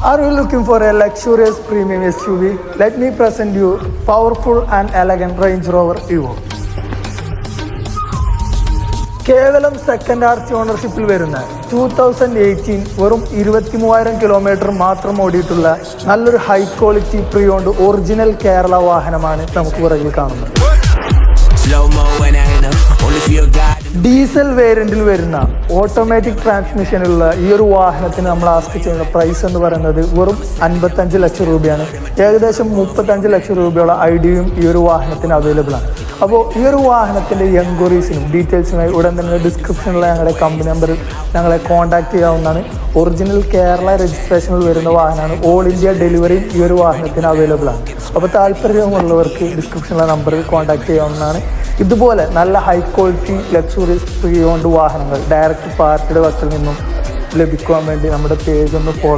Are you looking for a luxurious premium SUV? Let me present you powerful and elegant Range Rover Evo. കേവലം second arch ഓണർഷിപ്പിൽ വരുന്ന 2018 വെറും 23,000 kilometre മാത്രം ഓടിയിട്ടുള്ള നല്ലൊരു high quality pre owned original Kerala വാഹനമാണ് നമുക്ക് പുറകിൽ കാണുന്നത്. ഡീസൽ വേരിയന്റിൽ വരുന്ന ഓട്ടോമാറ്റിക് ട്രാൻസ്മിഷനുള്ള ഈ ഒരു വാഹനത്തിന് നമ്മൾ ആസ്ക് ചെയ്യുന്ന പ്രൈസ് എന്ന് പറയുന്നത് വെറും 55 ലക്ഷം രൂപയാണ്. ഏകദേശം 35 ലക്ഷം രൂപയോളം ഐഡിയയും ഈ ഒരു വാഹനത്തിന് അവൈലബിൾ ആണ്. അപ്പോൾ ഈ ഒരു വാഹനത്തിൻ്റെ എൻക്വയറീസിനും ഡീറ്റെയിൽസിനായി ഉടൻ തന്നെ ഡിസ്ക്രിപ്ഷനിലുള്ള ഞങ്ങളുടെ കമ്പനി നമ്പറിൽ ഞങ്ങളെ കോൺടാക്ട് ചെയ്യാവുന്നതാണ്. ഒറിജിനൽ കേരള രജിസ്ട്രേഷനിൽ വരുന്ന വാഹനമാണ്. ഓൾ ഇന്ത്യ ഡെലിവറിയും ഈ ഒരു വാഹനത്തിന് അവൈലബിൾ ആണ്. അപ്പോൾ താല്പര്യമുള്ളവർക്ക് ഡിസ്ക്രിപ്ഷനിലുള്ള നമ്പറിൽ കോൺടാക്ട് ചെയ്യാവുന്നതാണ്. ഇതുപോലെ നല്ല high quality luxuries pre owned വാഹനങ്ങൾ ഡയറക്റ്റ് പാർട്ടിയുടെ വക്കിൽ നിന്നും ലഭിക്കുവാൻ വേണ്ടി നമ്മുടെ പേജ് ഒന്ന് ഫോളോ